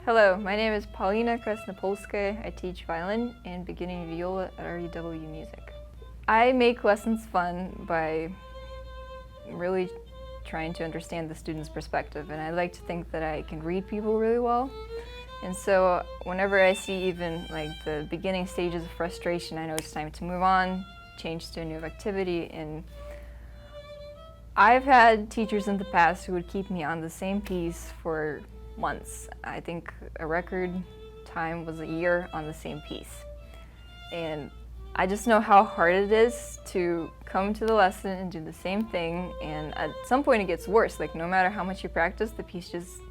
Hello, my name is Polina Krasnopolskaya. I teach violin and beginning viola at REW Music. I make lessons fun by really trying to understand the student's perspective, and I like to think that I can read people really well. And so whenever I see even like the beginning stages of frustration, I know it's time to move on, change to a new activity. And I've had teachers in the past who would keep me on the same piece for months. I think a record time was a year on the same piece. And I just know how hard it is to come to the lesson and do the same thing, and at some point it gets worse. Like, no matter how much you practice, the piece just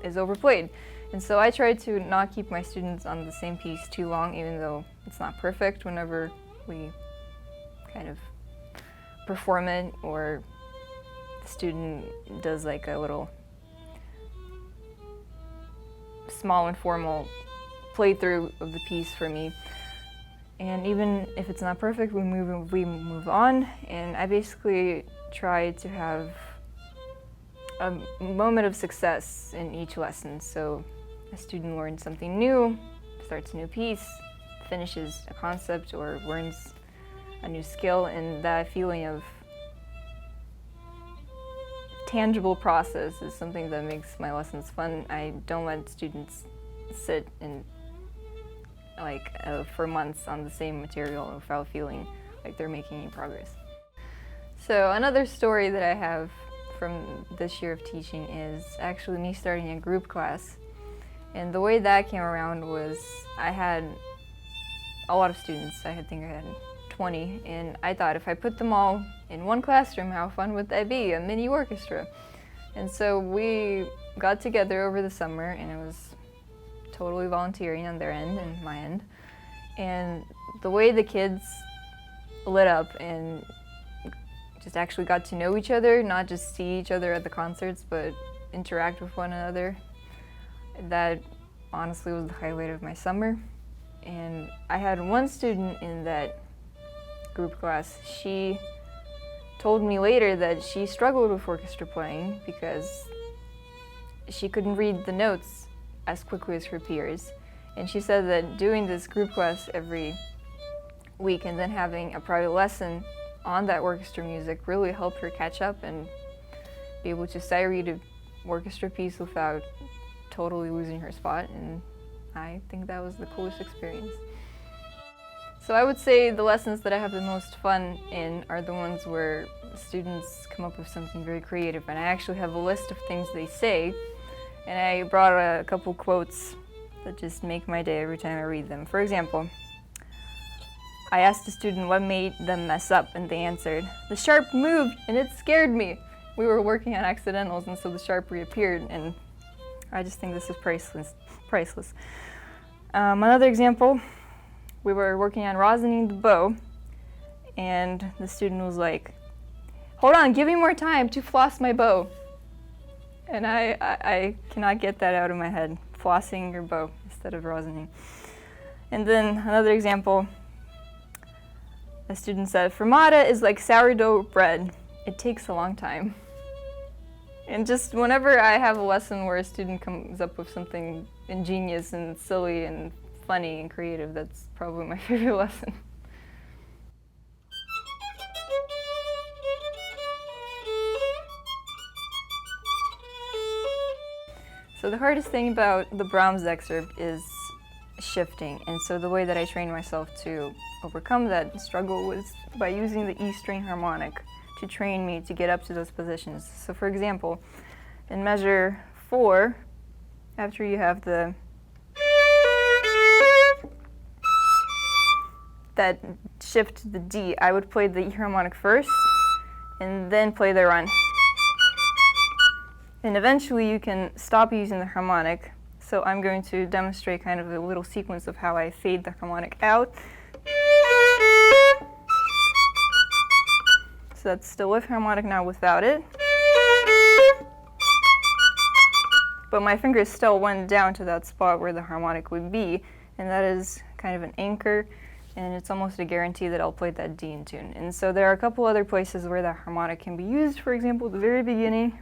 is overplayed. And so I try to not keep my students on the same piece too long, even though it's not perfect whenever we kind of perform it, or the student does like a little small informal playthrough of the piece for me. And even if it's not perfect, we move on, and I basically try to have a moment of success in each lesson. So a student learns something new, starts a new piece, finishes a concept, or learns a new skill, and that feeling of tangible process is something that makes my lessons fun. I don't let students sit and for months on the same material without feeling like they're making any progress. So another story that I have from this year of teaching is actually me starting a group class. And the way that came around was I had a lot of students. I think I had 20, and I thought if I put them all in one classroom, how fun would that be? A mini orchestra. And so we got together over the summer, and it was totally volunteering on their end and my end. And the way the kids lit up and just actually got to know each other, not just see each other at the concerts, but interact with one another, that honestly was the highlight of my summer. And I had one student in that group class. She told me later that she struggled with orchestra playing because she couldn't read the notes as quickly as her peers. And she said that doing this group class every week and then having a private lesson on that orchestra music really helped her catch up and be able to sight read an orchestra piece without totally losing her spot. And I think that was the coolest experience. So I would say the lessons that I have the most fun in are the ones where students come up with something very creative, and I actually have a list of things they say, and I brought a couple quotes that just make my day every time I read them. For example, I asked a student what made them mess up, and they answered, "The sharp moved and it scared me." We were working on accidentals, and so the sharp reappeared, and I just think this is priceless. Another example, we were working on rosining the bow, and the student was like, "Hold on, give me more time to floss my bow." And I cannot get that out of my head, flossing your bow instead of rosining. And then another example, a student said, "Fermata is like sourdough bread. It takes a long time." And just whenever I have a lesson where a student comes up with something ingenious and silly and funny and creative, that's probably my favorite lesson. So the hardest thing about the Brahms excerpt is shifting, and so the way that I trained myself to overcome that struggle was by using the E string harmonic to train me to get up to those positions. So for example, in measure 4, after you have that shift to the D, I would play the E harmonic first and then play the run. And eventually you can stop using the harmonic. So I'm going to demonstrate kind of a little sequence of how I fade the harmonic out. So that's still with harmonic now without it. But my fingers still went down to that spot where the harmonic would be, and that is kind of an anchor, and it's almost a guarantee that I'll play that D in tune. And so there are a couple other places where that harmonic can be used. For example, at the very beginning,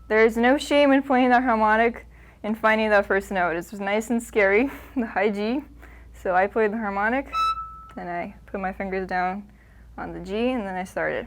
there's no shame in playing that harmonic. in finding that first note. It was nice and scary, the high G. So I played the harmonic, then I put my fingers down on the G, and then I started.